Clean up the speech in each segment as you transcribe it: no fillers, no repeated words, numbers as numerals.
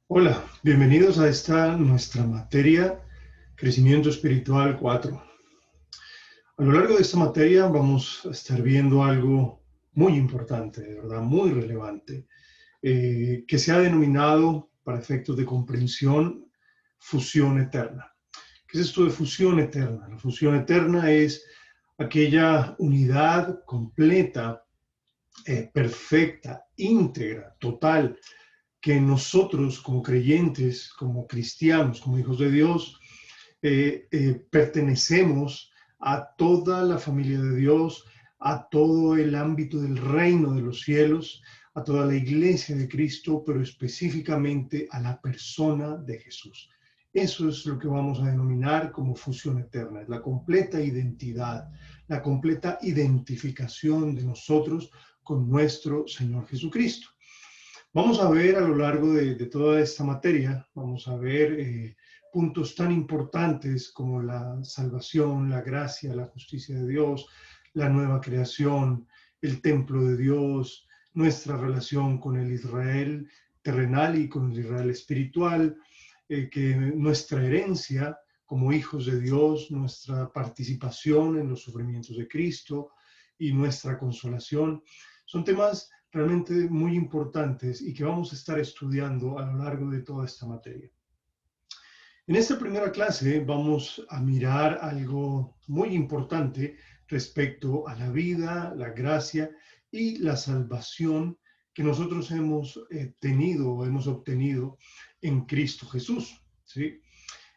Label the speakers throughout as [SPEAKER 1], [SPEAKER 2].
[SPEAKER 1] Hola, bienvenidos a esta nuestra materia Crecimiento Espiritual 4. A lo largo de esta materia vamos a estar viendo algo muy importante, de verdad, muy relevante, que se ha denominado, para efectos de comprensión, fusión eterna. ¿Qué es esto de fusión eterna? La fusión eterna es aquella unidad completa, perfecta, íntegra, total, que nosotros como creyentes, como cristianos, como hijos de Dios, pertenecemos a toda la familia de Dios, a todo el ámbito del reino de los cielos, a toda la iglesia de Cristo, pero específicamente a la persona de Jesús. Eso es lo que vamos a denominar como fusión eterna, es la completa identidad, la completa identificación de nosotros con nuestro Señor Jesucristo. Vamos a ver a lo largo de toda esta materia, vamos a ver puntos tan importantes como la salvación, la gracia, la justicia de Dios, la nueva creación, el templo de Dios, nuestra relación con el Israel terrenal y con el Israel espiritual, que nuestra herencia como hijos de Dios, nuestra participación en los sufrimientos de Cristo y nuestra consolación. Son temas realmente muy importantes y que vamos a estar estudiando a lo largo de toda esta materia. En esta primera clase vamos a mirar algo muy importante respecto a la vida, la gracia y la salvación que nosotros hemos tenido o hemos obtenido en Cristo Jesús, ¿sí?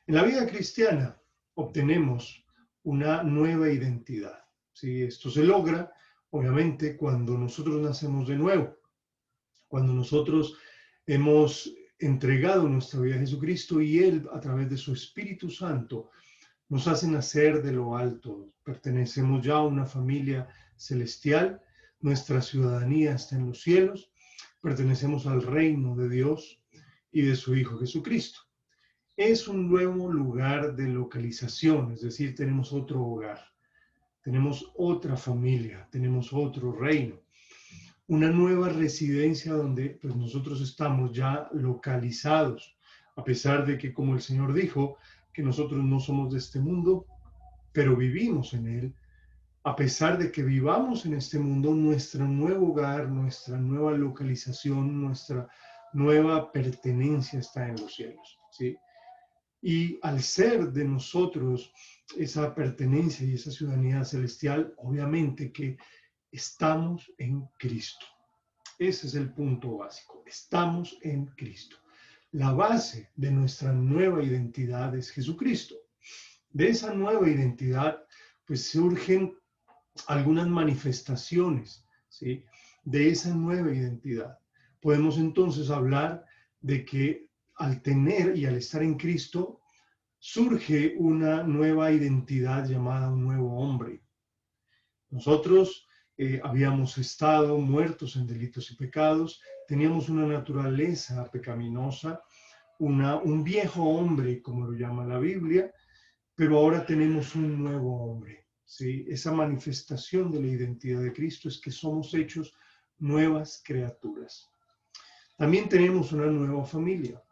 [SPEAKER 1] En la vida cristiana obtenemos una nueva identidad, ¿sí? Esto se logra, obviamente, cuando nosotros nacemos de nuevo, cuando nosotros hemos entregado nuestra vida a Jesucristo y Él, a través de su Espíritu Santo, nos hace nacer de lo alto. Pertenecemos ya a una familia celestial, nuestra ciudadanía está en los cielos, pertenecemos al reino de Dios y de su Hijo Jesucristo. Es un nuevo lugar de localización, es decir, tenemos otro hogar, tenemos otra familia, tenemos otro reino, una nueva residencia donde pues, nosotros estamos ya localizados, a pesar de que, como el Señor dijo, que nosotros no somos de este mundo, pero vivimos en él. A pesar de que vivamos en este mundo, nuestro nuevo hogar, nuestra nueva localización, nuestra nueva pertenencia está en los cielos, ¿sí? Y al ser de nosotros esa pertenencia y esa ciudadanía celestial, obviamente que estamos en Cristo. Ese es el punto básico. Estamos en Cristo. La base de nuestra nueva identidad es Jesucristo. De esa nueva identidad, pues surgen algunas manifestaciones, ¿sí? De esa nueva identidad. Podemos entonces hablar de que al tener y al estar en Cristo, surge una nueva identidad llamada un nuevo hombre. Nosotros habíamos estado muertos en delitos y pecados, teníamos una naturaleza pecaminosa, un viejo hombre, como lo llama la Biblia, pero ahora tenemos un nuevo hombre, ¿sí? Esa manifestación de la identidad de Cristo es que somos hechos nuevas criaturas. También tenemos una nueva familia.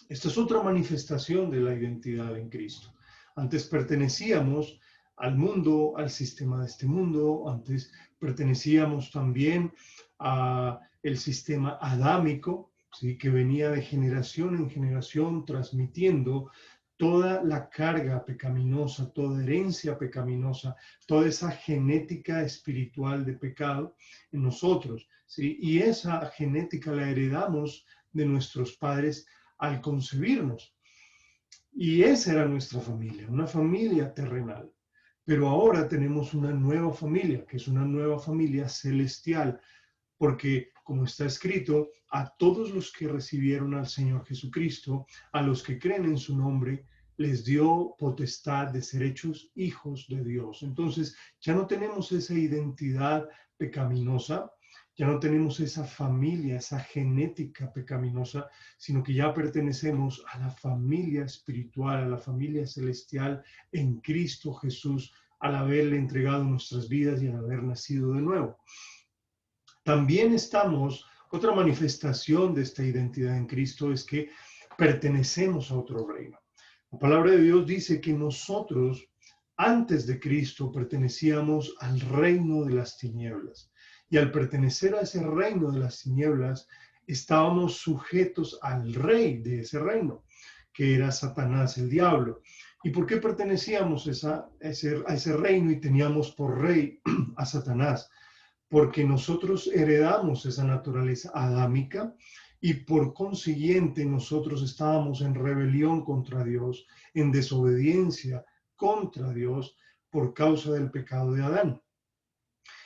[SPEAKER 1] Esta es otra manifestación de la identidad en Cristo. Antes pertenecíamos al mundo, al sistema de este mundo, antes pertenecíamos también al sistema adámico, ¿sí? Que venía de generación en generación transmitiendo toda la carga pecaminosa, toda herencia pecaminosa, toda esa genética espiritual de pecado en nosotros, ¿sí? Y esa genética la heredamos de nuestros padres al concebirnos. Y esa era nuestra familia, una familia terrenal. Pero ahora tenemos una nueva familia, que es una nueva familia celestial, porque como está escrito, a todos los que recibieron al Señor Jesucristo, a los que creen en su nombre, les dio potestad de ser hechos hijos de Dios. Entonces, ya no tenemos esa identidad pecaminosa, ya no tenemos esa familia, esa genética pecaminosa, sino que ya pertenecemos a la familia espiritual, a la familia celestial en Cristo Jesús, al haberle entregado nuestras vidas y al haber nacido de nuevo. También estamos Otra manifestación de esta identidad en Cristo es que pertenecemos a otro reino. La palabra de Dios dice que nosotros, antes de Cristo, pertenecíamos al reino de las tinieblas. Y al pertenecer a ese reino de las tinieblas, estábamos sujetos al rey de ese reino, que era Satanás, el diablo. ¿Y por qué pertenecíamos a ese reino y teníamos por rey a Satanás? Porque nosotros heredamos esa naturaleza adámica y por consiguiente nosotros estábamos en rebelión contra Dios, en desobediencia contra Dios por causa del pecado de Adán.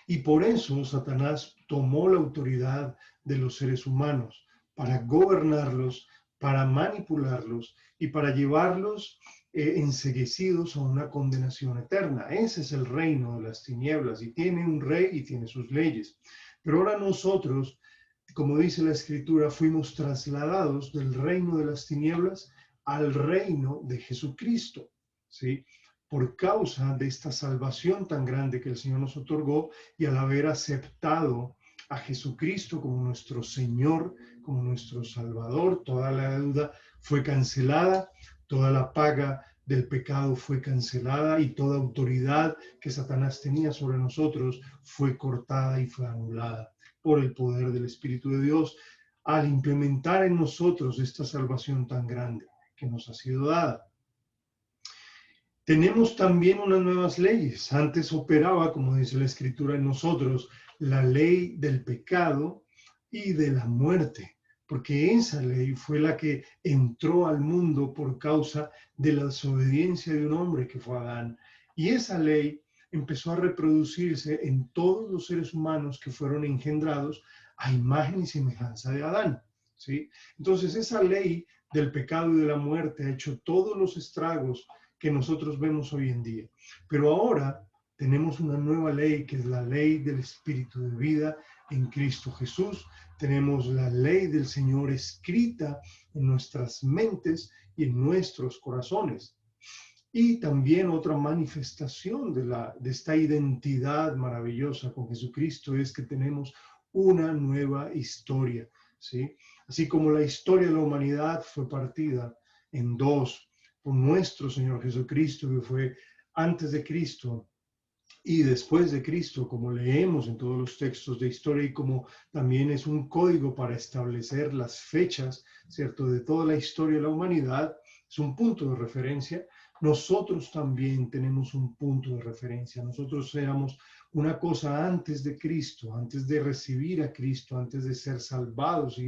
[SPEAKER 1] Y por eso Satanás tomó la autoridad de los seres humanos para gobernarlos, para manipularlos y para llevarlos enceguecidos a una condenación eterna. Ese es el reino de las tinieblas y tiene un rey y tiene sus leyes. Pero ahora nosotros, como dice la Escritura, fuimos trasladados del reino de las tinieblas al reino de Jesucristo, ¿sí? Por causa de esta salvación tan grande que el Señor nos otorgó y al haber aceptado a Jesucristo como nuestro Señor, como nuestro Salvador, toda la deuda fue cancelada, toda la paga del pecado fue cancelada y toda autoridad que Satanás tenía sobre nosotros fue cortada y fue anulada por el poder del Espíritu de Dios al implementar en nosotros esta salvación tan grande que nos ha sido dada. Tenemos también unas nuevas leyes. Antes operaba, como dice la Escritura, en nosotros la ley del pecado y de la muerte, porque esa ley fue la que entró al mundo por causa de la desobediencia de un hombre que fue Adán. Y esa ley empezó a reproducirse en todos los seres humanos que fueron engendrados a imagen y semejanza de Adán, ¿sí? Entonces esa ley del pecado y de la muerte ha hecho todos los estragos que nosotros vemos hoy en día. Pero ahora tenemos una nueva ley, que es la ley del Espíritu de vida en Cristo Jesús. Tenemos la ley del Señor escrita en nuestras mentes y en nuestros corazones. Y también otra manifestación de esta identidad maravillosa con Jesucristo es que tenemos una nueva historia, ¿sí? Así como la historia de la humanidad fue partida en dos, por nuestro Señor Jesucristo, que fue antes de Cristo y después de Cristo, como leemos en todos los textos de historia y como también es un código para establecer las fechas, ¿cierto?, de toda la historia de la humanidad, es un punto de referencia. Nosotros también tenemos un punto de referencia. Nosotros éramos una cosa antes de Cristo, antes de recibir a Cristo, antes de ser salvados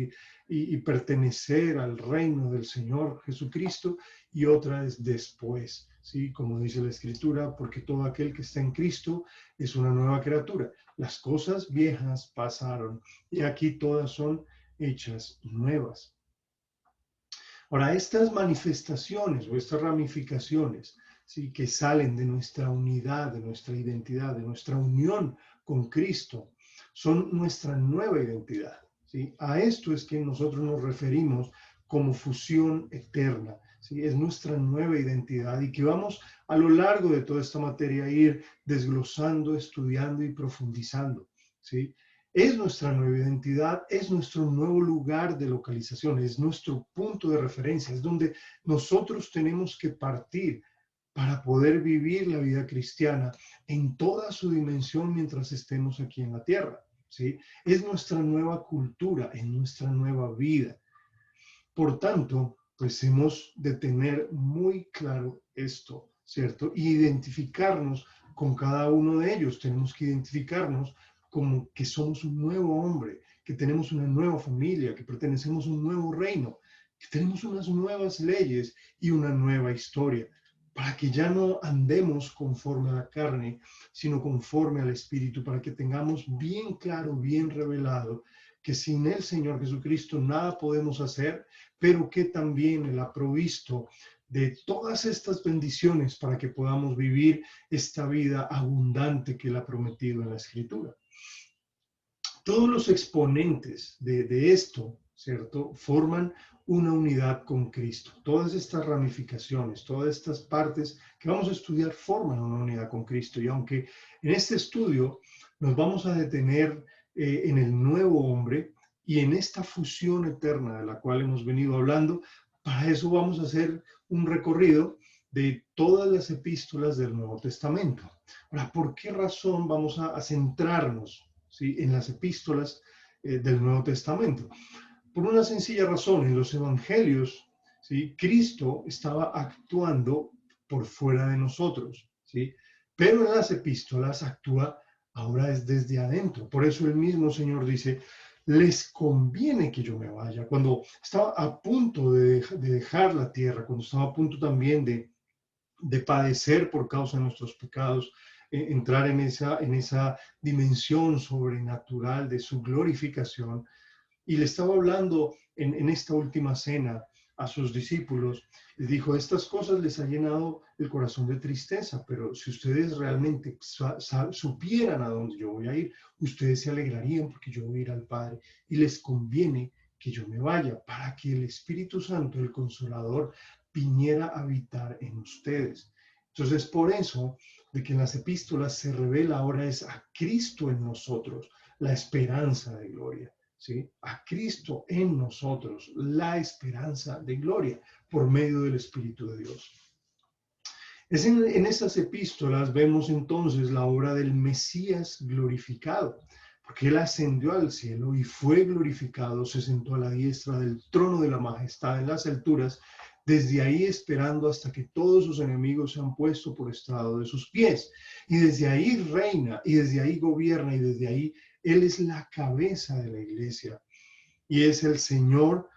[SPEAKER 1] y pertenecer al reino del Señor Jesucristo, y otra es después, ¿sí? Como dice la Escritura, porque todo aquel que está en Cristo es una nueva criatura. Las cosas viejas pasaron y aquí todas son hechas nuevas. Ahora, estas manifestaciones o estas ramificaciones, ¿sí?, que salen de nuestra unidad, de nuestra identidad, de nuestra unión con Cristo, son nuestra nueva identidad, ¿sí? A esto es que nosotros nos referimos como fusión eterna, ¿sí? Es nuestra nueva identidad y que vamos a lo largo de toda esta materia a ir desglosando, estudiando y profundizando, ¿sí? Es nuestra nueva identidad, es nuestro nuevo lugar de localización, es nuestro punto de referencia, es donde nosotros tenemos que partir para poder vivir la vida cristiana en toda su dimensión mientras estemos aquí en la tierra, ¿sí? Es nuestra nueva cultura, es nuestra nueva vida. Por tanto, pues hemos de tener muy claro esto, ¿cierto? Y identificarnos con cada uno de ellos. Tenemos que identificarnos como que somos un nuevo hombre, que tenemos una nueva familia, que pertenecemos a un nuevo reino, que tenemos unas nuevas leyes y una nueva historia, para que ya no andemos conforme a la carne, sino conforme al Espíritu, para que tengamos bien claro, bien revelado, que sin el Señor Jesucristo nada podemos hacer, pero que también Él ha provisto de todas estas bendiciones para que podamos vivir esta vida abundante que Él ha prometido en la Escritura. Todos los exponentes de esto, ¿cierto?, forman una unidad con Cristo. Todas estas ramificaciones, todas estas partes que vamos a estudiar forman una unidad con Cristo. Y aunque en este estudio nos vamos a detener en el nuevo hombre Y en esta fusión eterna de la cual hemos venido hablando, para eso vamos a hacer un recorrido de todas las epístolas del Nuevo Testamento. Ahora, ¿por qué razón vamos a centrarnos, ¿sí?, en las epístolas del Nuevo Testamento? Por una sencilla razón: en los evangelios, ¿sí?, Cristo estaba actuando por fuera de nosotros, ¿sí? Pero en las epístolas actúa ahora es desde adentro. Por eso el mismo Señor dice: les conviene que yo me vaya. Cuando estaba a punto de dejar la tierra, cuando estaba a punto también de padecer por causa de nuestros pecados, entrar en esa dimensión sobrenatural de su glorificación. Y le estaba hablando en esta última cena a sus discípulos. Les dijo: estas cosas les ha llenado el corazón de tristeza, pero si ustedes realmente supieran a dónde yo voy a ir, ustedes se alegrarían porque yo voy a ir al Padre, y les conviene que yo me vaya para que el Espíritu Santo, el Consolador, viniera a habitar en ustedes. Entonces, por eso de que en las epístolas se revela ahora es a Cristo en nosotros, la esperanza de gloria. ¿Sí? A Cristo en nosotros, la esperanza de gloria por medio del Espíritu de Dios. Es en estas epístolas vemos entonces la obra del Mesías glorificado, porque Él ascendió al cielo y fue glorificado, se sentó a la diestra del trono de la majestad en las alturas, desde ahí esperando hasta que todos sus enemigos se han puesto por estrado de sus pies. Y desde ahí reina, y desde ahí gobierna, y desde ahí Él es la cabeza de la iglesia. Y es el Señor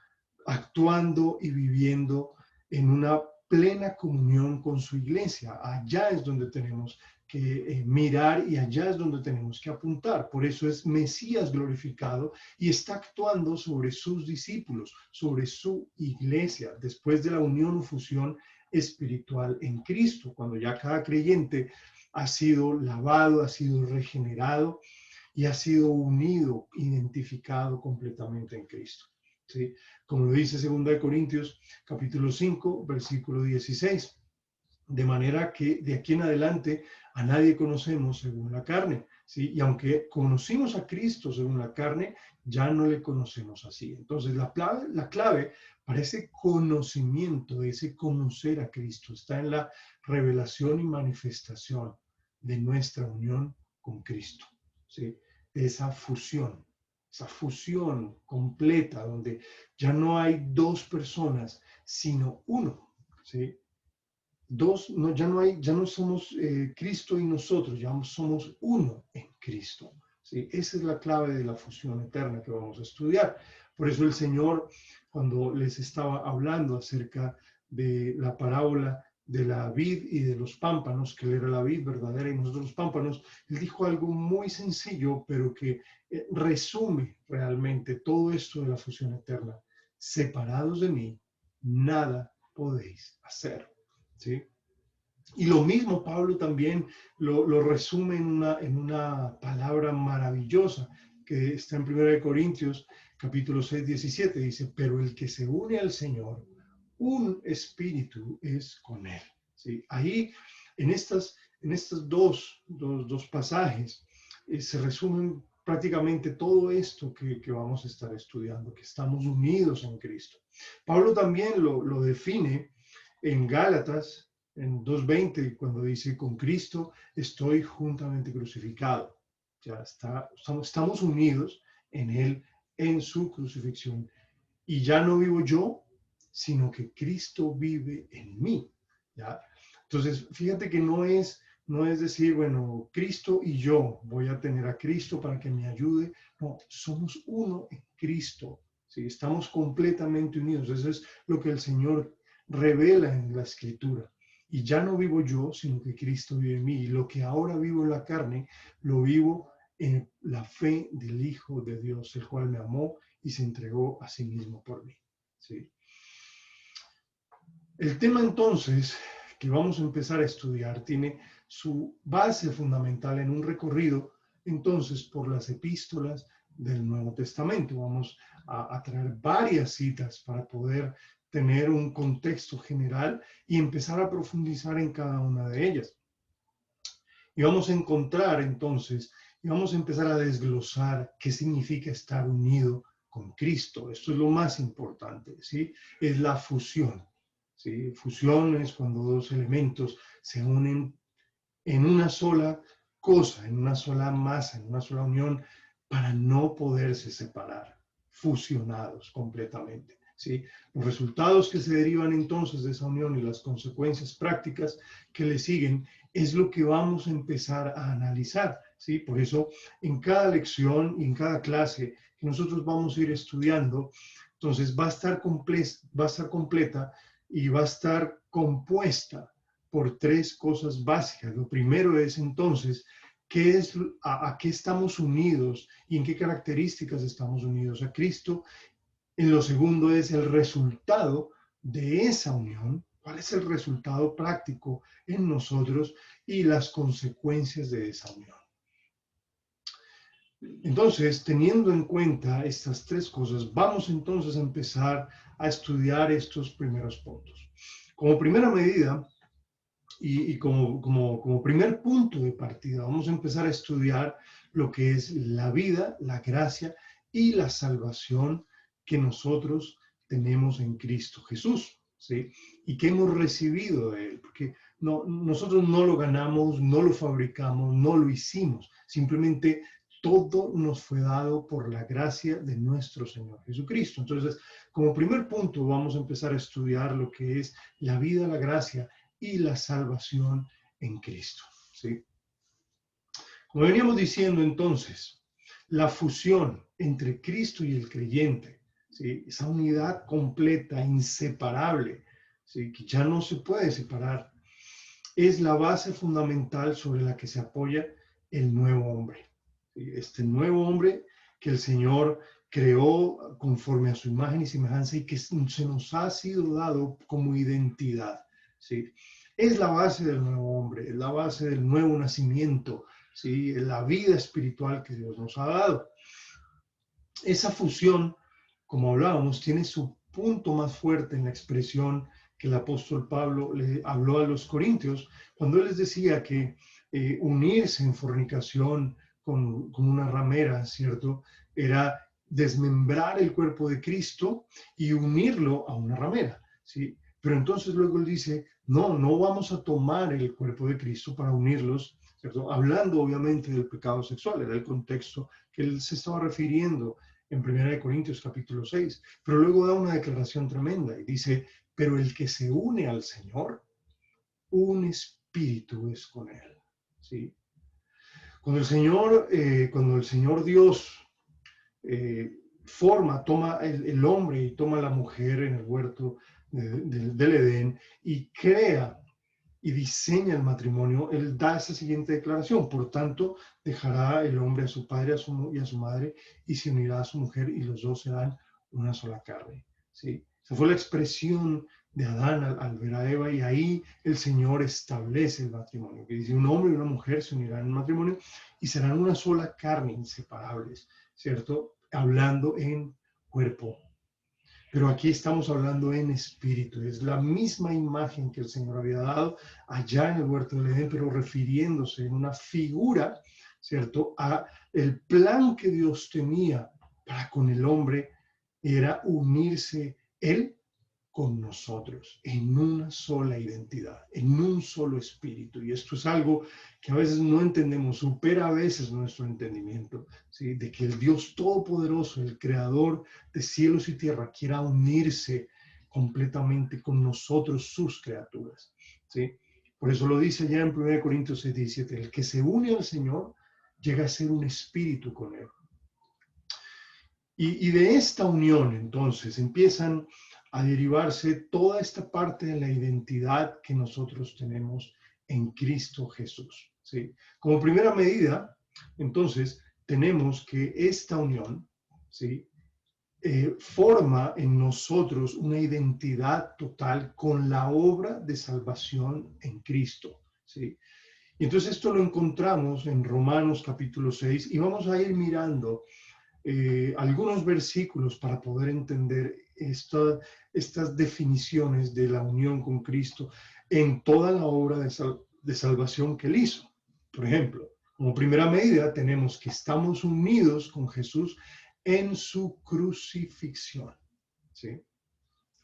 [SPEAKER 1] actuando y viviendo en una plena comunión con su iglesia. Allá es donde tenemos que mirar, y allá es donde tenemos que apuntar. Por eso es Mesías glorificado y está actuando sobre sus discípulos, sobre su iglesia, después de la unión o fusión espiritual en Cristo, cuando ya cada creyente ha sido lavado, ha sido regenerado y ha sido unido, identificado completamente en Cristo. ¿Sí? Como lo dice 2 Corintios capítulo 5, versículo 16. De manera que de aquí en adelante a nadie conocemos según la carne, ¿sí? Y aunque conocimos a Cristo según la carne, ya no le conocemos así. Entonces la clave para ese conocimiento, ese conocer a Cristo, está en la revelación y manifestación de nuestra unión con Cristo, ¿sí? Esa fusión completa, donde ya no hay dos personas, sino uno, ¿sí? Ya no somos Cristo y nosotros, ya somos uno en Cristo, ¿sí? Esa es la clave de la fusión eterna que vamos a estudiar. Por eso el Señor, cuando les estaba hablando acerca de la parábola de la vid y de los pámpanos, que Él era la vid verdadera y nosotros los pámpanos, Él dijo algo muy sencillo, pero que resume realmente todo esto de la fusión eterna. Separados de mí, nada podéis hacer. ¿Sí? Y lo mismo Pablo también lo resume en una palabra maravillosa que está en 1 Corintios capítulo 6, 17. Dice: pero el que se une al Señor, un espíritu es con él. ¿Sí? Ahí, en estos dos pasajes, se resumen prácticamente todo esto que vamos a estar estudiando, que estamos unidos en Cristo. Pablo también lo define en Gálatas, en 2:20, cuando dice: con Cristo estoy juntamente crucificado. Ya estamos unidos en Él, en su crucifixión. Y ya no vivo yo, sino que Cristo vive en mí. ¿Ya? Entonces, fíjate que no es decir, bueno, Cristo y yo, voy a tener a Cristo para que me ayude. No, somos uno en Cristo. ¿Sí? Estamos completamente unidos. Eso es lo que el Señor revela en la Escritura. Y ya no vivo yo, sino que Cristo vive en mí. Y lo que ahora vivo en la carne, lo vivo en la fe del Hijo de Dios, el cual me amó y se entregó a sí mismo por mí. ¿Sí? El tema entonces que vamos a empezar a estudiar tiene su base fundamental en un recorrido entonces por las epístolas del Nuevo Testamento. Vamos a traer varias citas para poder tener un contexto general y empezar a profundizar en cada una de ellas. Y vamos a encontrar entonces, y vamos a empezar a desglosar qué significa estar unido con Cristo. Esto es lo más importante, ¿sí? Es la fusión, ¿sí? Fusión es cuando dos elementos se unen en una sola cosa, en una sola masa, en una sola unión, para no poderse separar, fusionados completamente, ¿sí? Los resultados que se derivan entonces de esa unión y las consecuencias prácticas que le siguen es lo que vamos a empezar a analizar, ¿sí? Por eso en cada lección y en cada clase que nosotros vamos a ir estudiando, entonces va a estar completa y va a estar compuesta por tres cosas básicas. Lo primero es entonces, a qué estamos unidos y en qué características estamos unidos a Cristo. En lo segundo es el resultado de esa unión, cuál es el resultado práctico en nosotros y las consecuencias de esa unión. Entonces, teniendo en cuenta estas tres cosas, vamos entonces a empezar a estudiar estos primeros puntos. Como primera medida, y como primer punto de partida, vamos a empezar a estudiar lo que es la vida, la gracia y la salvación que nosotros tenemos en Cristo Jesús, ¿sí? Y que hemos recibido de Él, porque nosotros no lo ganamos, no lo fabricamos, no lo hicimos, simplemente todo nos fue dado por la gracia de nuestro Señor Jesucristo. Entonces, como primer punto, vamos a empezar a estudiar lo que es la vida, la gracia y la salvación en Cristo, ¿sí? Como veníamos diciendo entonces, la fusión entre Cristo y el creyente, ¿sí? Esa unidad completa, inseparable, ¿sí? Que ya no se puede separar, es la base fundamental sobre la que se apoya el nuevo hombre, ¿sí? Este nuevo hombre que el Señor creó conforme a su imagen y semejanza y que se nos ha sido dado como identidad, ¿sí? Es la base del nuevo hombre, es la base del nuevo nacimiento, ¿sí? La vida espiritual que Dios nos ha dado. Esa fusión, como hablábamos, tiene su punto más fuerte en la expresión que el apóstol Pablo le habló a los corintios, cuando él les decía que unirse en fornicación con una ramera, ¿cierto? Era desmembrar el cuerpo de Cristo y unirlo a una ramera, ¿sí? Pero entonces luego él dice, no vamos a tomar el cuerpo de Cristo para unirlos, ¿cierto? Hablando obviamente del pecado sexual, era el contexto que él se estaba refiriendo en 1 Corintios capítulo 6, pero luego da una declaración tremenda y dice, pero el que se une al Señor, un espíritu es con él, ¿sí? Cuando el Señor Dios toma el hombre y toma la mujer en el huerto del Edén y crea y diseña el matrimonio, él da esa siguiente declaración: por tanto, dejará el hombre a su padre y a su madre y se unirá a su mujer y los dos serán una sola carne, ¿sí? Esa fue la expresión de Adán al ver a Eva, y ahí el Señor establece el matrimonio, que dice: un hombre y una mujer se unirán en matrimonio y serán una sola carne, inseparables, ¿cierto? Hablando en cuerpo. Pero aquí estamos hablando en espíritu. Es la misma imagen que el Señor había dado allá en el huerto del Edén, pero refiriéndose en una figura, ¿cierto?, a el plan que Dios tenía para con el hombre, era unirse Él con nosotros en una sola identidad, en un solo espíritu. Y esto es algo que a veces no entendemos, supera a veces nuestro entendimiento, ¿sí? De que el Dios Todopoderoso, el Creador de cielos y tierra, quiera unirse completamente con nosotros, sus criaturas, ¿sí? Por eso lo dice ya en 1 Corintios 6:17, el que se une al Señor llega a ser un espíritu con Él. Y de esta unión, entonces, empiezan a derivarse toda esta parte de la identidad que nosotros tenemos en Cristo Jesús, ¿sí? Como primera medida, entonces, tenemos que esta unión, ¿sí?, forma en nosotros una identidad total con la obra de salvación en Cristo, ¿sí? Y entonces esto lo encontramos en Romanos capítulo 6 y vamos a ir mirando algunos versículos para poder entender estas definiciones de la unión con Cristo en toda la obra de salvación que Él hizo. Por ejemplo, como primera medida tenemos que estamos unidos con Jesús en su crucifixión. ¿Sí?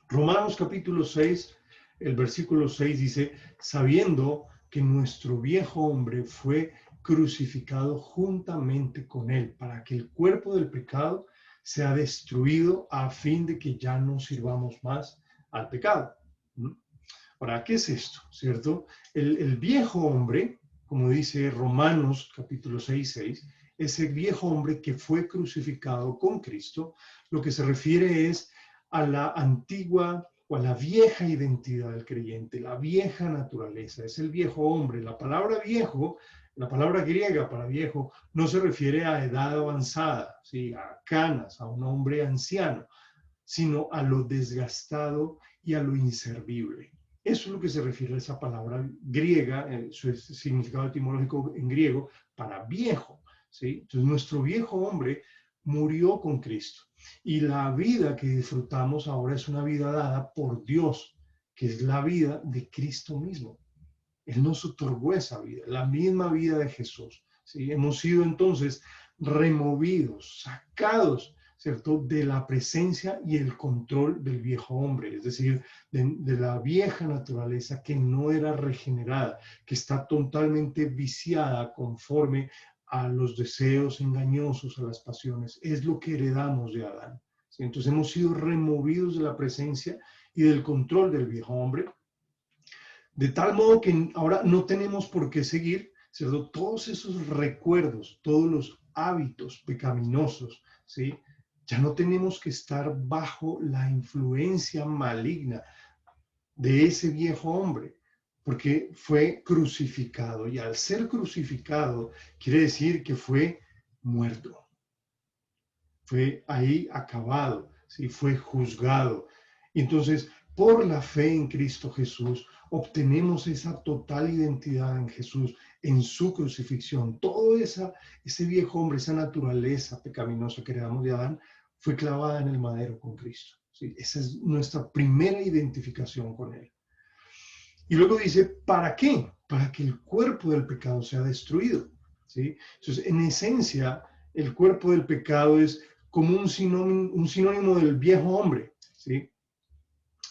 [SPEAKER 1] Romanos capítulo 6, el versículo 6 dice, sabiendo que nuestro viejo hombre fue crucificado juntamente con él, para que el cuerpo del pecado sea destruido a fin de que ya no sirvamos más al pecado. ¿Mm? Ahora, ¿qué es esto? ¿Cierto? El viejo hombre, como dice Romanos capítulo 6, 6, ese viejo hombre que fue crucificado con Cristo, lo que se refiere es a la antigua o a la vieja identidad del creyente, la vieja naturaleza, es el viejo hombre. La palabra viejo, la palabra griega para viejo, no se refiere a edad avanzada, ¿sí? A canas, a un hombre anciano, sino a lo desgastado y a lo inservible. Eso es lo que se refiere a esa palabra griega, su significado etimológico en griego, para viejo, ¿sí? Entonces, nuestro viejo hombre murió con Cristo. Y la vida que disfrutamos ahora es una vida dada por Dios, que es la vida de Cristo mismo. Él nos otorgó esa vida, la misma vida de Jesús. ¿Sí? Hemos sido entonces removidos, sacados, ¿cierto?, de la presencia y el control del viejo hombre, es decir, de la vieja naturaleza que no era regenerada, que está totalmente viciada conforme a los deseos engañosos, a las pasiones. Es lo que heredamos de Adán. ¿Sí? Entonces hemos sido removidos de la presencia y del control del viejo hombre, de tal modo que ahora no tenemos por qué seguir, ¿cierto?, todos esos recuerdos, todos los hábitos pecaminosos, ¿sí? Ya no tenemos que estar bajo la influencia maligna de ese viejo hombre, porque fue crucificado. Y al ser crucificado, quiere decir que fue muerto. Fue ahí acabado, ¿sí? Fue juzgado. Entonces, por la fe en Cristo Jesús, obtenemos esa total identidad en Jesús, en su crucifixión. Todo ese viejo hombre, esa naturaleza pecaminosa que heredamos de Adán, fue clavada en el madero con Cristo. ¿Sí? Esa es nuestra primera identificación con Él. Y luego dice, ¿para qué? Para que el cuerpo del pecado sea destruido. ¿Sí? Entonces, en esencia, el cuerpo del pecado es como un sinónimo del viejo hombre. ¿Sí?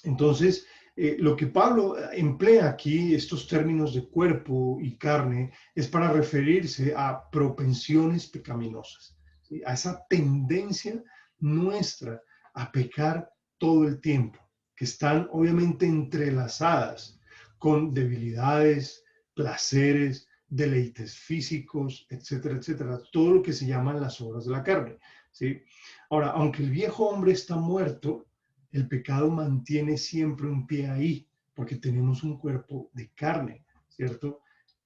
[SPEAKER 1] Entonces, lo que Pablo emplea aquí, estos términos de cuerpo y carne, es para referirse a propensiones pecaminosas, ¿sí? A esa tendencia nuestra a pecar todo el tiempo, que están obviamente entrelazadas con debilidades, placeres, deleites físicos, etcétera, etcétera, todo lo que se llaman las obras de la carne, ¿sí? Ahora, aunque el viejo hombre está muerto, el pecado mantiene siempre un pie ahí, porque tenemos un cuerpo de carne, ¿cierto?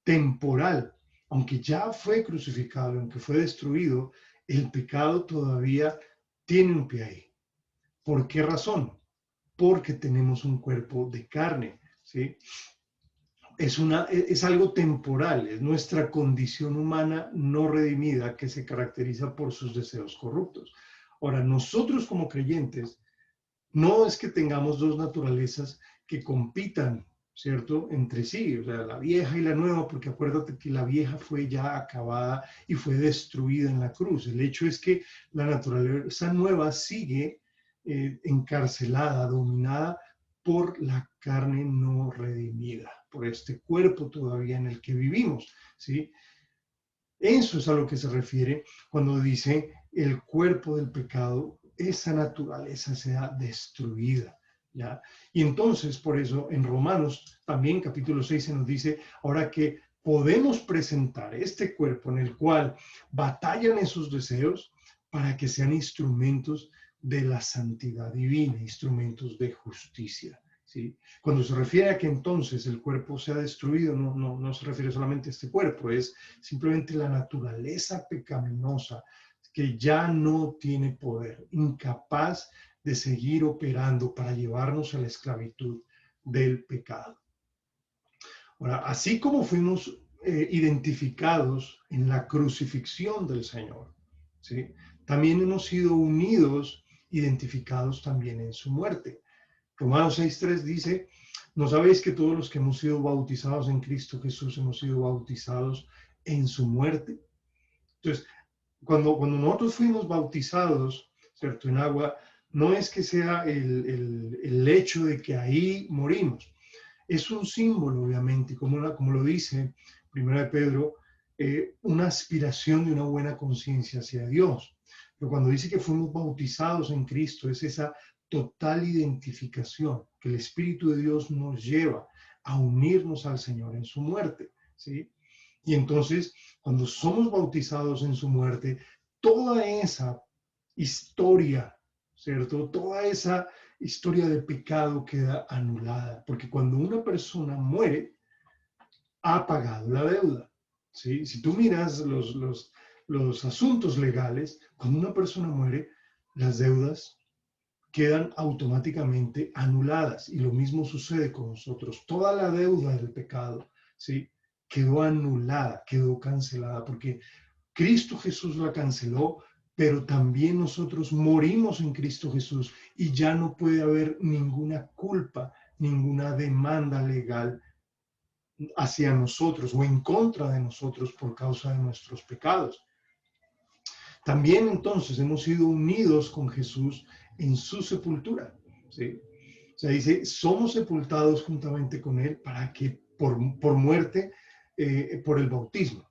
[SPEAKER 1] Temporal. Aunque ya fue crucificado, aunque fue destruido, el pecado todavía tiene un pie ahí. ¿Por qué razón? Porque tenemos un cuerpo de carne, ¿sí? Es algo temporal, es nuestra condición humana no redimida que se caracteriza por sus deseos corruptos. Ahora, nosotros como creyentes, no es que tengamos dos naturalezas que compitan, ¿cierto?, entre sí, o sea, la vieja y la nueva, porque acuérdate que la vieja fue ya acabada y fue destruida en la cruz. El hecho es que la naturaleza nueva sigue encarcelada, dominada por la carne no redimida, por este cuerpo todavía en el que vivimos, ¿sí? Eso es a lo que se refiere cuando dice el cuerpo del pecado, esa naturaleza sea destruida, ¿ya? Y entonces, por eso, en Romanos, también capítulo 6 se nos dice, ahora que podemos presentar este cuerpo en el cual batallan esos deseos para que sean instrumentos de la santidad divina, instrumentos de justicia. ¿Sí? Cuando se refiere a que entonces el cuerpo sea destruido, no se refiere solamente a este cuerpo, es simplemente la naturaleza pecaminosa que ya no tiene poder, incapaz de seguir operando para llevarnos a la esclavitud del pecado. Ahora, así como fuimos identificados en la crucifixión del Señor, ¿sí?, también hemos sido unidos, identificados también en su muerte. Romanos 6.3 dice, ¿no sabéis que todos los que hemos sido bautizados en Cristo Jesús hemos sido bautizados en su muerte? Entonces, Cuando nosotros fuimos bautizados, ¿cierto? En agua, no es que sea el hecho de que ahí morimos. Es un símbolo, obviamente, como lo dice Primera de Pedro, una aspiración de una buena conciencia hacia Dios. Pero cuando dice que fuimos bautizados en Cristo, es esa total identificación que el Espíritu de Dios nos lleva a unirnos al Señor en su muerte, ¿sí? Y entonces, cuando somos bautizados en su muerte, toda esa historia, ¿cierto? Toda esa historia de pecado queda anulada, porque cuando una persona muere, ha pagado la deuda, ¿sí? Si tú miras los asuntos legales, cuando una persona muere, las deudas quedan automáticamente anuladas. Y lo mismo sucede con nosotros. Toda la deuda del pecado, ¿sí? Quedó anulada, quedó cancelada, porque Cristo Jesús la canceló, pero también nosotros morimos en Cristo Jesús y ya no puede haber ninguna culpa, ninguna demanda legal hacia nosotros o en contra de nosotros por causa de nuestros pecados. También entonces hemos sido unidos con Jesús en su sepultura, ¿sí? O sea, dice, somos sepultados juntamente con Él para que por muerte, por el bautismo.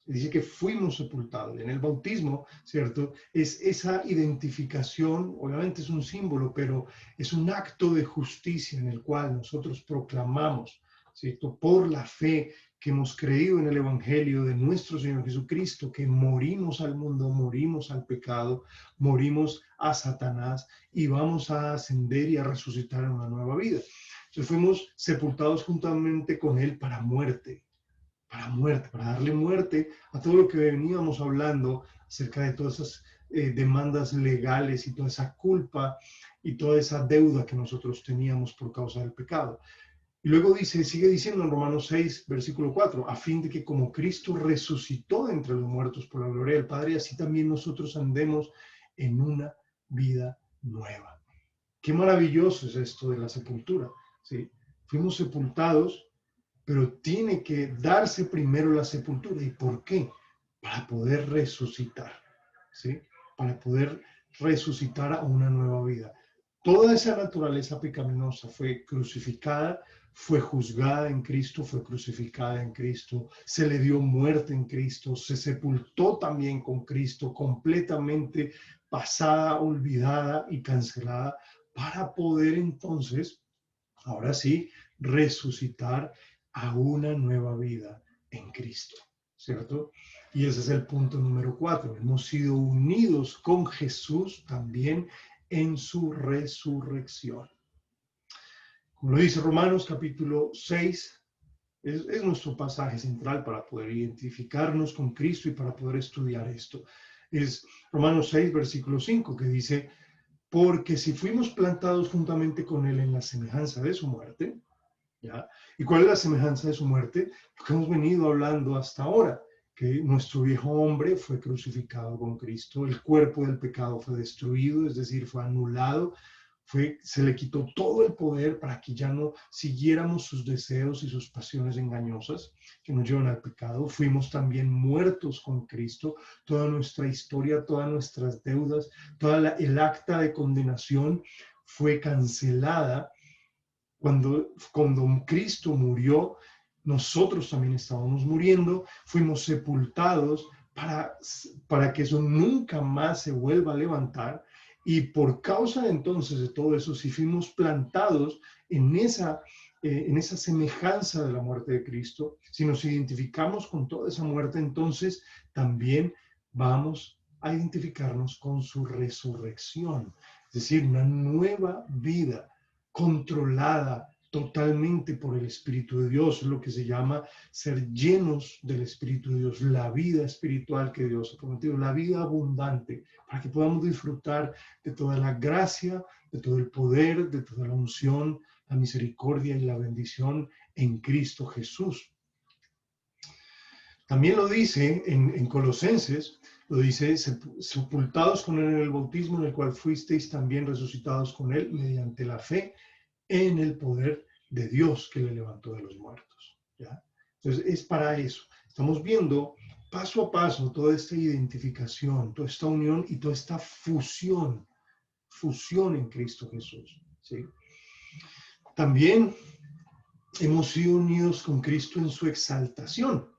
[SPEAKER 1] Dice que fuimos sepultados. En el bautismo, ¿cierto? Es esa identificación, obviamente es un símbolo, pero es un acto de justicia en el cual nosotros proclamamos, ¿cierto? Por la fe que hemos creído en el Evangelio de nuestro Señor Jesucristo, que morimos al mundo, morimos al pecado, morimos a Satanás y vamos a ascender y a resucitar en una nueva vida. Entonces fuimos sepultados juntamente con Él para darle muerte a todo lo que veníamos hablando acerca de todas esas demandas legales y toda esa culpa y toda esa deuda que nosotros teníamos por causa del pecado. Y luego dice, sigue diciendo en Romanos 6, versículo 4, a fin de que como Cristo resucitó de entre los muertos por la gloria del Padre, así también nosotros andemos en una vida nueva. Qué maravilloso es esto de la sepultura, ¿sí? Fuimos sepultados, pero tiene que darse primero la sepultura. ¿Y por qué? Para poder resucitar, ¿sí? Para poder resucitar a una nueva vida. Toda esa naturaleza pecaminosa fue crucificada, fue juzgada en Cristo, fue crucificada en Cristo, se le dio muerte en Cristo, se sepultó también con Cristo, completamente pasada, olvidada y cancelada, para poder entonces, ahora sí, resucitar a una nueva vida en Cristo, ¿cierto? Y ese es el punto número 4. Hemos sido unidos con Jesús también en su resurrección. Como lo dice Romanos capítulo 6, es nuestro pasaje central para poder identificarnos con Cristo y para poder estudiar esto. Es Romanos 6, versículo 5, que dice, porque si fuimos plantados juntamente con Él en la semejanza de su muerte, ¿ya? ¿Y cuál es la semejanza de su muerte? Lo que hemos venido hablando hasta ahora, que nuestro viejo hombre fue crucificado con Cristo, el cuerpo del pecado fue destruido, es decir, fue anulado, se le quitó todo el poder para que ya no siguiéramos sus deseos y sus pasiones engañosas que nos llevan al pecado. Fuimos también muertos con Cristo, toda nuestra historia, todas nuestras deudas, el acta de condenación fue cancelada cuando Cristo murió. Nosotros también estábamos muriendo, fuimos sepultados para que eso nunca más se vuelva a levantar. Y por causa entonces de todo eso, si fuimos plantados en esa semejanza de la muerte de Cristo, si nos identificamos con toda esa muerte, entonces también vamos a identificarnos con su resurrección, es decir, una nueva vida controlada totalmente por el Espíritu de Dios, lo que se llama ser llenos del Espíritu de Dios, la vida espiritual que Dios ha prometido, la vida abundante, para que podamos disfrutar de toda la gracia, de todo el poder, de toda la unción, la misericordia y la bendición en Cristo Jesús. También lo dice en Colosenses, lo dice, sepultados con él en el bautismo, en el cual fuisteis también resucitados con él mediante la fe en el poder de Dios que le levantó de los muertos, ¿ya? Entonces, es para eso. Estamos viendo paso a paso, toda esta identificación, toda esta unión y toda esta fusión en Cristo Jesús, ¿sí? También hemos sido unidos con Cristo en su exaltación.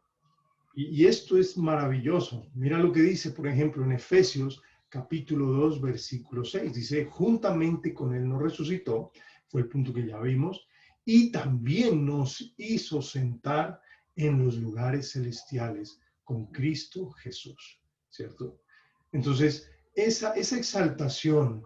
[SPEAKER 1] Y esto es maravilloso. Mira lo que dice, por ejemplo, en Efesios capítulo 2, versículo 6. Dice, juntamente con Él nos resucitó, fue el punto que ya vimos, y también nos hizo sentar en los lugares celestiales con Cristo Jesús, ¿cierto? Entonces, esa exaltación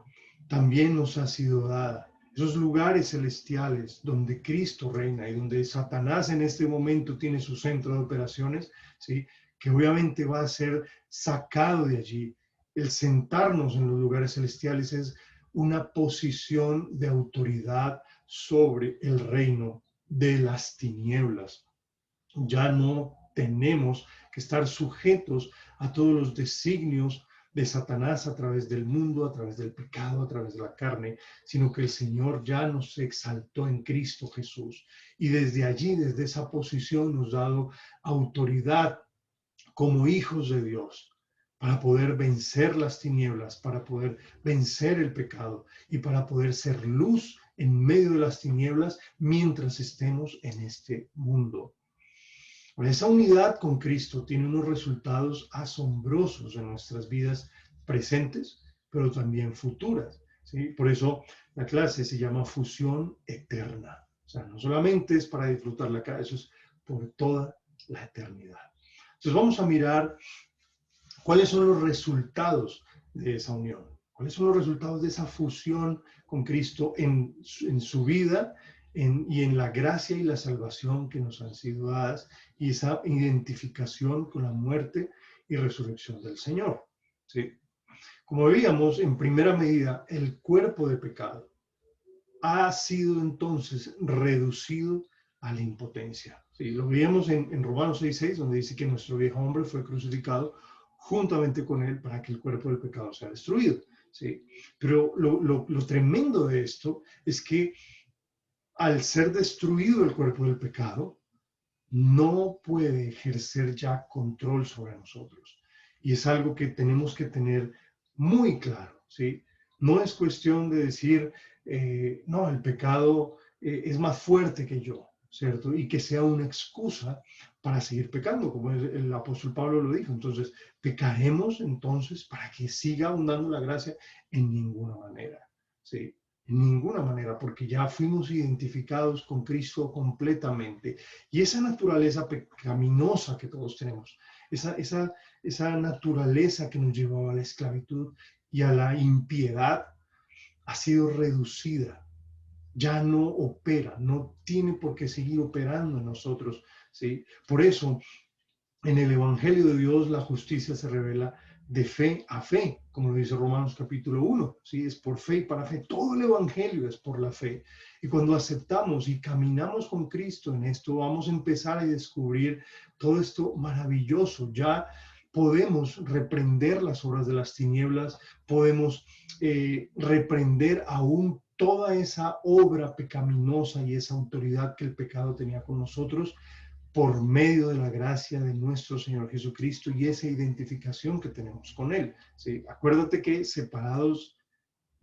[SPEAKER 1] también nos ha sido dada. Esos lugares celestiales donde Cristo reina y donde Satanás en este momento tiene su centro de operaciones, ¿sí? Que obviamente va a ser sacado de allí. El sentarnos en los lugares celestiales es una posición de autoridad sobre el reino de las tinieblas. Ya no tenemos que estar sujetos a todos los designios de Satanás a través del mundo, a través del pecado, a través de la carne, sino que el Señor ya nos exaltó en Cristo Jesús. Y desde allí, desde esa posición, nos ha dado autoridad como hijos de Dios para poder vencer las tinieblas, para poder vencer el pecado y para poder ser luz en medio de las tinieblas mientras estemos en este mundo. Esa unidad con Cristo tiene unos resultados asombrosos en nuestras vidas presentes, pero también futuras, ¿sí? Por eso la clase se llama fusión eterna. O sea, no solamente es para disfrutarla acá, eso es por toda la eternidad. Entonces vamos a mirar cuáles son los resultados de esa unión, cuáles son los resultados de esa fusión con Cristo en su vida y en la gracia y la salvación que nos han sido dadas y esa identificación con la muerte y resurrección del Señor, ¿sí? Como veíamos, en primera medida, el cuerpo de pecado ha sido entonces reducido a la impotencia. ¿Sí? Lo veíamos en Romanos 6:6, donde dice que nuestro viejo hombre fue crucificado juntamente con él para que el cuerpo del pecado sea destruido. ¿Sí? Pero lo tremendo de esto es que al ser destruido el cuerpo del pecado, no puede ejercer ya control sobre nosotros. Y es algo que tenemos que tener muy claro, ¿sí? No es cuestión de decir, no, el pecado es más fuerte que yo, ¿cierto? Y que sea una excusa para seguir pecando, como el apóstol Pablo lo dijo. Entonces, pecaremos entonces para que siga abundando la gracia en ninguna manera, ¿sí? En ninguna manera, porque ya fuimos identificados con Cristo completamente. Y esa naturaleza pecaminosa que todos tenemos, esa naturaleza que nos llevaba a la esclavitud y a la impiedad, ha sido reducida. Ya no opera, no tiene por qué seguir operando en nosotros, ¿sí? Por eso, en el Evangelio de Dios, la justicia se revela de fe a fe, como lo dice Romanos capítulo 1, ¿sí? Es por fe y para fe. Todo el Evangelio es por la fe. Y cuando aceptamos y caminamos con Cristo en esto, vamos a empezar a descubrir todo esto maravilloso. Ya podemos reprender las obras de las tinieblas, podemos reprender aún toda esa obra pecaminosa y esa autoridad que el pecado tenía con nosotros, por medio de la gracia de nuestro Señor Jesucristo y esa identificación que tenemos con Él. ¿Sí? Acuérdate que separados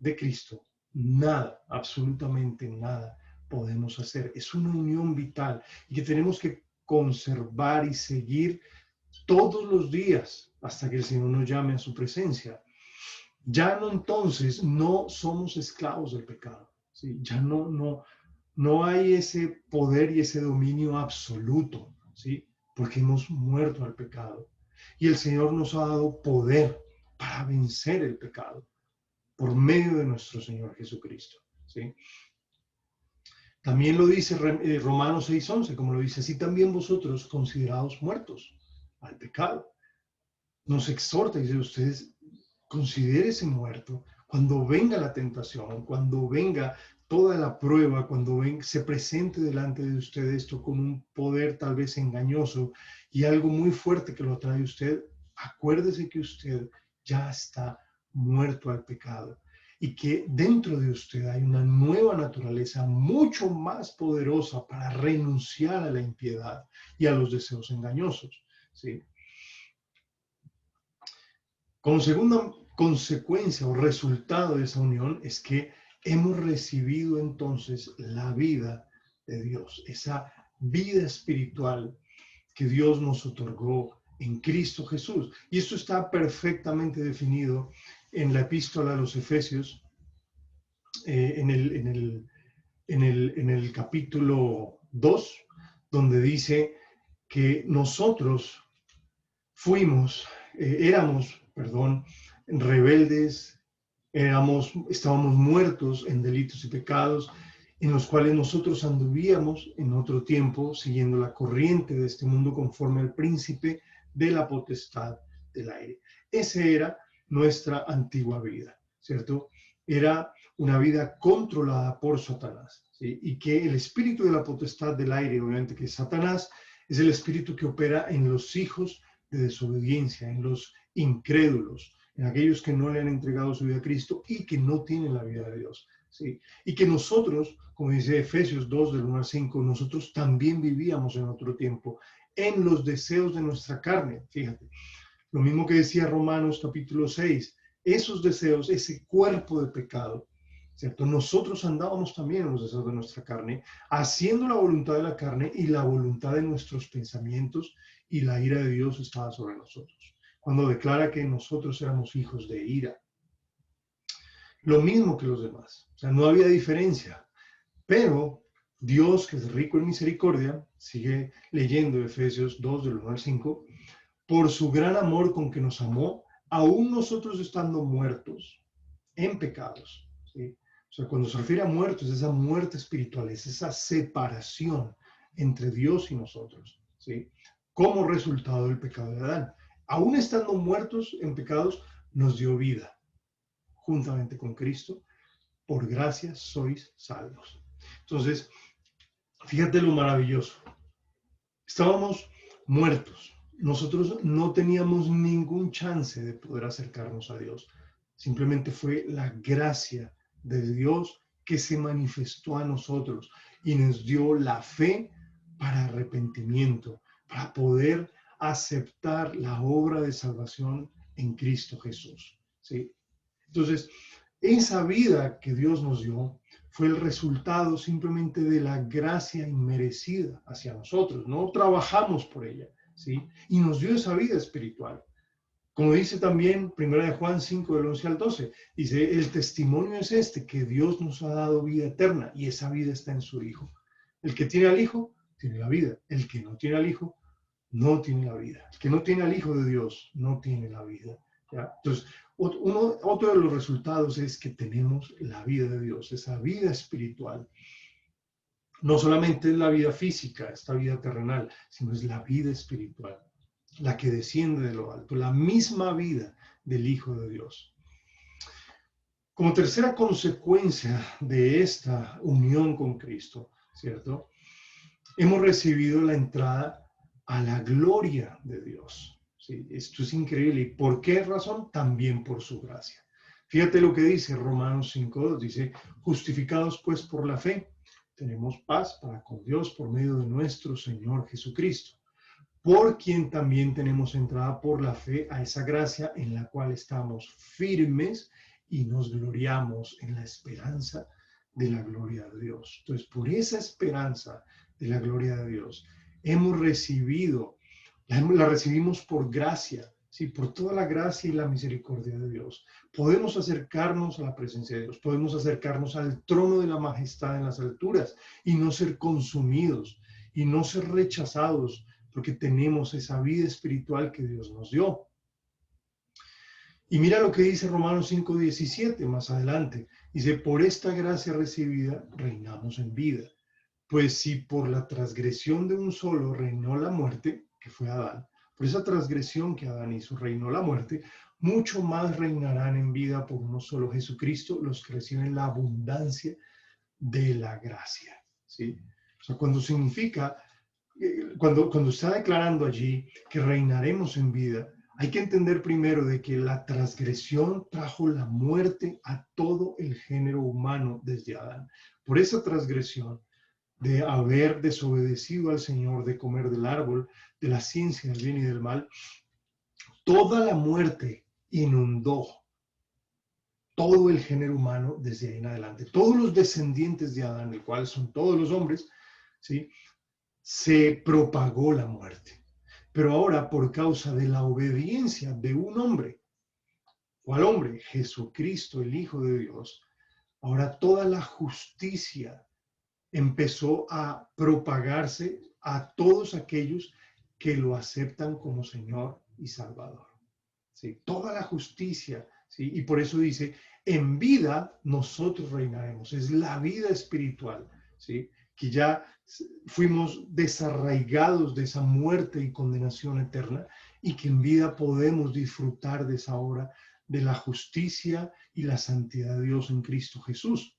[SPEAKER 1] de Cristo, nada, absolutamente nada podemos hacer. Es una unión vital y que tenemos que conservar y seguir todos los días hasta que el Señor nos llame a su presencia. Ya no, entonces, no somos esclavos del pecado. ¿Sí? Ya no hay ese poder y ese dominio absoluto, ¿sí? Porque hemos muerto al pecado. Y el Señor nos ha dado poder para vencer el pecado por medio de nuestro Señor Jesucristo, ¿sí? También lo dice Romanos 6:11, como lo dice, así también vosotros considerados muertos al pecado. Nos exhorta y dice, ustedes considérese muerto cuando venga la tentación, cuando venga toda la prueba, cuando se presente delante de usted esto con un poder tal vez engañoso y algo muy fuerte que lo trae usted, acuérdese que usted ya está muerto al pecado y que dentro de usted hay una nueva naturaleza mucho más poderosa para renunciar a la impiedad y a los deseos engañosos, ¿sí? Como segunda consecuencia o resultado de esa unión es que hemos recibido entonces la vida de Dios, esa vida espiritual que Dios nos otorgó en Cristo Jesús. Y esto está perfectamente definido en la epístola a los Efesios, en el capítulo 2, donde dice que nosotros éramos rebeldes, estábamos muertos en delitos y pecados, en los cuales nosotros anduvíamos en otro tiempo, siguiendo la corriente de este mundo conforme al príncipe de la potestad del aire. Esa era nuestra antigua vida, ¿cierto? Era una vida controlada por Satanás, ¿sí? Y que el espíritu de la potestad del aire, obviamente que Satanás, es el espíritu que opera en los hijos de desobediencia, en los incrédulos, en aquellos que no le han entregado su vida a Cristo y que no tienen la vida de Dios, ¿sí? Y que nosotros, como dice Efesios 2, del 1 al 5, nosotros también vivíamos en otro tiempo, en los deseos de nuestra carne, fíjate. Lo mismo que decía Romanos capítulo 6, esos deseos, ese cuerpo de pecado, ¿cierto? Nosotros andábamos también en los deseos de nuestra carne, haciendo la voluntad de la carne y la voluntad de nuestros pensamientos, y la ira de Dios estaba sobre nosotros. Cuando declara que nosotros éramos hijos de ira. Lo mismo que los demás. O sea, no había diferencia. Pero Dios, que es rico en misericordia, sigue leyendo Efesios 2, del 1 al 5, por su gran amor con que nos amó, aún nosotros estando muertos en pecados, ¿sí? O sea, cuando se refiere a muertos, es esa muerte espiritual, es esa separación entre Dios y nosotros, ¿sí? Como resultado del pecado de Adán. Aún estando muertos en pecados, nos dio vida juntamente con Cristo. Por gracia sois salvos. Entonces, fíjate lo maravilloso. Estábamos muertos. Nosotros no teníamos ningún chance de poder acercarnos a Dios. Simplemente fue la gracia de Dios que se manifestó a nosotros y nos dio la fe para arrepentimiento, para poder aceptar la obra de salvación en Cristo Jesús, ¿sí? Entonces, esa vida que Dios nos dio fue el resultado simplemente de la gracia inmerecida hacia nosotros. No trabajamos por ella, ¿sí? Y nos dio esa vida espiritual. Como dice también 1 Juan 5, del 11 al 12, dice, el testimonio es este, que Dios nos ha dado vida eterna y esa vida está en su Hijo. El que tiene al Hijo, tiene la vida. El que no tiene al Hijo, no tiene la vida. El que no tiene al Hijo de Dios, no tiene la vida, ¿ya? Entonces, otro de los resultados es que tenemos la vida de Dios, esa vida espiritual. No solamente es la vida física, esta vida terrenal, sino es la vida espiritual, la que desciende de lo alto, la misma vida del Hijo de Dios. Como tercera consecuencia de esta unión con Cristo, ¿cierto? Hemos recibido la entrada a la gloria de Dios. ¿Sí? Esto es increíble. ¿Y por qué razón? También por su gracia. Fíjate lo que dice Romanos 5:2. Dice, justificados pues por la fe, tenemos paz para con Dios por medio de nuestro Señor Jesucristo, por quien también tenemos entrada por la fe a esa gracia en la cual estamos firmes y nos gloriamos en la esperanza de la gloria de Dios. Entonces, por esa esperanza de la gloria de Dios, hemos recibido, la recibimos por gracia, ¿sí? Por toda la gracia y la misericordia de Dios. Podemos acercarnos a la presencia de Dios, podemos acercarnos al trono de la majestad en las alturas y no ser consumidos y no ser rechazados, porque tenemos esa vida espiritual que Dios nos dio. Y mira lo que dice Romanos 5:17 más adelante. Dice, por esta gracia recibida reinamos en vida. Pues si por la transgresión de un solo reinó la muerte, que fue Adán, por esa transgresión que Adán hizo reinó la muerte, mucho más reinarán en vida por uno solo Jesucristo los que reciben la abundancia de la gracia, ¿sí? O sea, cuando está declarando allí que reinaremos en vida, hay que entender primero de que la transgresión trajo la muerte a todo el género humano desde Adán. Por esa transgresión de haber desobedecido al Señor, de comer del árbol, de la ciencia del bien y del mal, toda la muerte inundó todo el género humano desde ahí en adelante. Todos los descendientes de Adán, el cual son todos los hombres, ¿sí? Se propagó la muerte. Pero ahora, por causa de la obediencia de un hombre, ¿cuál hombre? Jesucristo, el Hijo de Dios. Ahora toda la justicia empezó a propagarse a todos aquellos que lo aceptan como Señor y Salvador. ¿Sí? Toda la justicia, ¿sí? Y por eso dice, en vida nosotros reinaremos. Es la vida espiritual, ¿sí? Que ya fuimos desarraigados de esa muerte y condenación eterna y que en vida podemos disfrutar de esa hora de la justicia y la santidad de Dios en Cristo Jesús.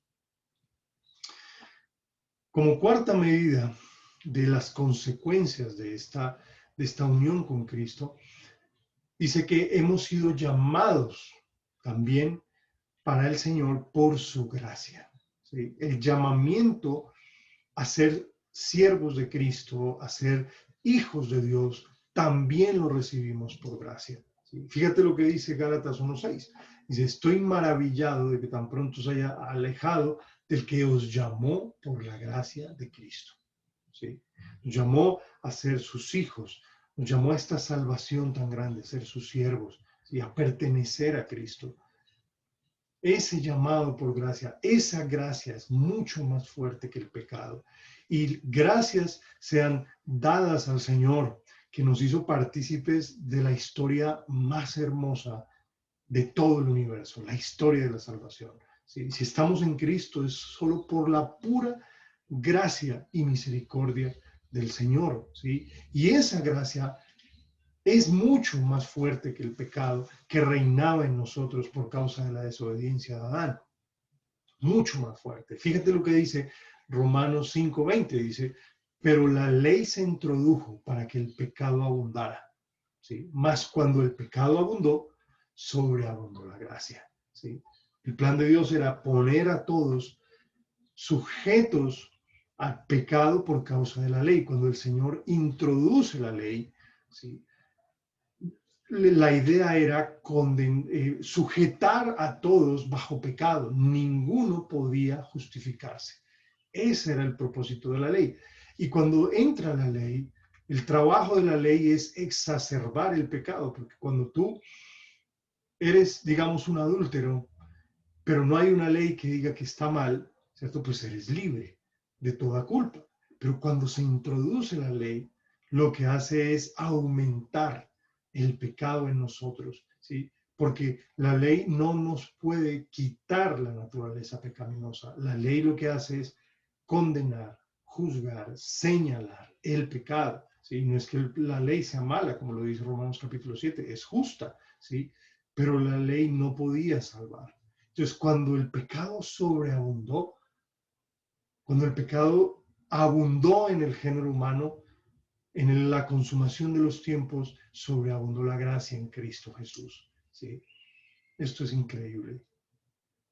[SPEAKER 1] Como cuarta medida de las consecuencias de esta unión con Cristo, dice que hemos sido llamados también para el Señor por su gracia. ¿Sí? El llamamiento a ser siervos de Cristo, a ser hijos de Dios, también lo recibimos por gracia. ¿Sí? Fíjate lo que dice Gálatas 1:6. Dice, estoy maravillado de que tan pronto se haya alejado del que os llamó por la gracia de Cristo. ¿Sí? Nos llamó a ser sus hijos, nos llamó a esta salvación tan grande, a ser sus siervos, ¿sí? A pertenecer a Cristo. Ese llamado por gracia, esa gracia es mucho más fuerte que el pecado. Y gracias sean dadas al Señor, que nos hizo partícipes de la historia más hermosa de todo el universo, la historia de la salvación. ¿Sí? Si estamos en Cristo es solo por la pura gracia y misericordia del Señor. ¿Sí? Y esa gracia es mucho más fuerte que el pecado que reinaba en nosotros por causa de la desobediencia de Adán. Mucho más fuerte. Fíjate lo que dice Romanos 5:20. Dice, pero la ley se introdujo para que el pecado abundara. ¿Sí? Mas cuando el pecado abundó, sobreabundó la gracia. ¿Sí? El plan de Dios era poner a todos sujetos al pecado por causa de la ley. Cuando el Señor introduce la ley, ¿sí? La idea era sujetar a todos bajo pecado. Ninguno podía justificarse. Ese era el propósito de la ley. Y cuando entra la ley, el trabajo de la ley es exacerbar el pecado, porque cuando tú eres, digamos, un adúltero, pero no hay una ley que diga que está mal, ¿cierto? Pues eres libre de toda culpa. Pero cuando se introduce la ley, lo que hace es aumentar el pecado en nosotros, ¿sí? Porque la ley no nos puede quitar la naturaleza pecaminosa. La ley lo que hace es condenar, juzgar, señalar el pecado, ¿sí? No es que la ley sea mala, como lo dice Romanos capítulo 7, es justa, ¿sí? Pero la ley no podía salvar. Entonces, cuando el pecado sobreabundó, cuando el pecado abundó en el género humano, en la consumación de los tiempos, sobreabundó la gracia en Cristo Jesús. ¿Sí? Esto es increíble.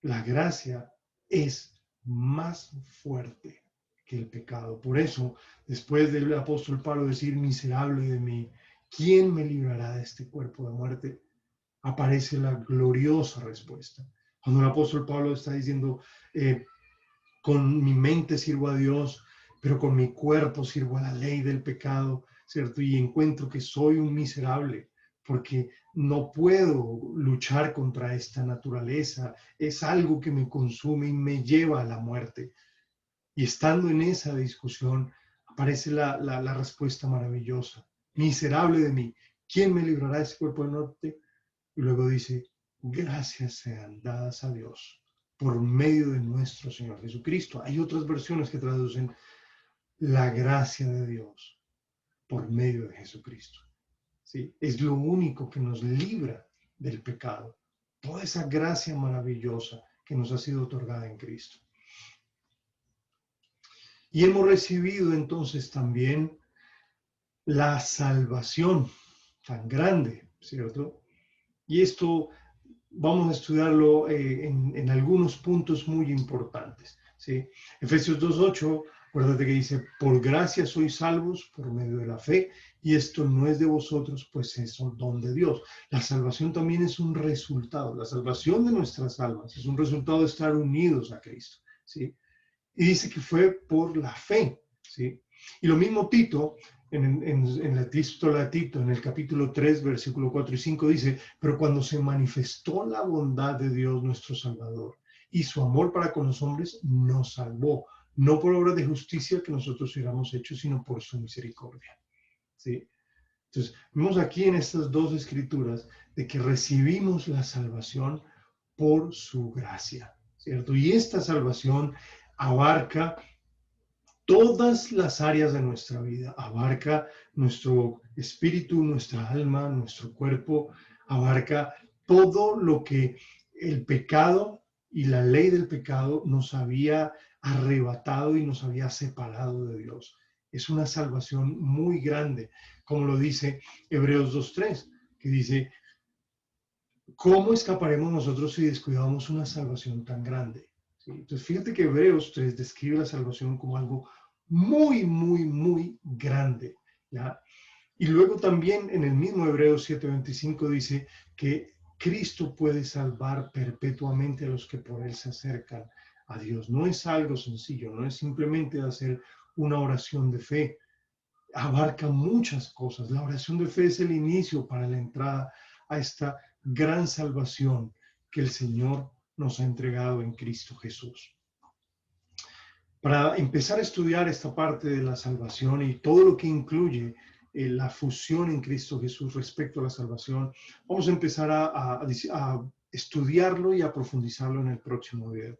[SPEAKER 1] La gracia es más fuerte que el pecado. Por eso, después del apóstol Pablo decir, miserable de mí, ¿quién me librará de este cuerpo de muerte? Aparece la gloriosa respuesta. Cuando el apóstol Pablo está diciendo, con mi mente sirvo a Dios, pero con mi cuerpo sirvo a la ley del pecado, ¿cierto? Y encuentro que soy un miserable, porque no puedo luchar contra esta naturaleza. Es algo que me consume y me lleva a la muerte. Y estando en esa discusión, aparece la respuesta maravillosa. Miserable de mí, ¿quién me librará de este cuerpo de muerte? Y luego dice, gracias sean dadas a Dios por medio de nuestro Señor Jesucristo. Hay otras versiones que traducen la gracia de Dios por medio de Jesucristo. ¿Sí? Es lo único que nos libra del pecado. Toda esa gracia maravillosa que nos ha sido otorgada en Cristo. Y hemos recibido entonces también la salvación tan grande, ¿cierto? Y esto vamos a estudiarlo en algunos puntos muy importantes. ¿sí? Efesios 2:8, acuérdate que dice, por gracia sois salvos por medio de la fe, y esto no es de vosotros, pues es un don de Dios. La salvación también es un resultado, la salvación de nuestras almas es un resultado de estar unidos a Cristo, ¿sí? Y dice que fue por la fe, ¿sí? Y lo mismo Tito, en la epístola a Tito, en el capítulo 3, versículo 4 y 5, dice, pero cuando se manifestó la bondad de Dios nuestro Salvador y su amor para con los hombres, nos salvó, no por obra de justicia que nosotros hubiéramos hecho, sino por su misericordia, ¿sí? Entonces, vemos aquí en estas dos escrituras de que recibimos la salvación por su gracia, ¿cierto? Y esta salvación abarca todas las áreas de nuestra vida, abarca nuestro espíritu, nuestra alma, nuestro cuerpo, abarca todo lo que el pecado y la ley del pecado nos había arrebatado y nos había separado de Dios. Es una salvación muy grande, como lo dice Hebreos 2:3, que dice, ¿cómo escaparemos nosotros si descuidamos una salvación tan grande? ¿Sí? Entonces, fíjate que Hebreos 3 describe la salvación como algo muy, muy, muy grande, ¿ya? Y luego también en el mismo Hebreos 7:25 dice que Cristo puede salvar perpetuamente a los que por Él se acercan a Dios. No es algo sencillo, no es simplemente hacer una oración de fe, abarca muchas cosas. La oración de fe es el inicio para la entrada a esta gran salvación que el Señor nos ha entregado en Cristo Jesús. Para empezar a estudiar esta parte de la salvación y todo lo que incluye la fusión en Cristo Jesús respecto a la salvación, vamos a empezar a estudiarlo y a profundizarlo en el próximo video.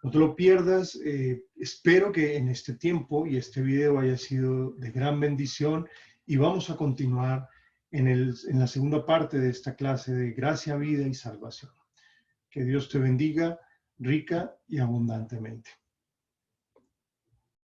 [SPEAKER 1] No te lo pierdas, espero que en este tiempo y este video haya sido de gran bendición y vamos a continuar en la segunda parte de esta clase de gracia, vida y salvación. Que Dios te bendiga rica y abundantemente.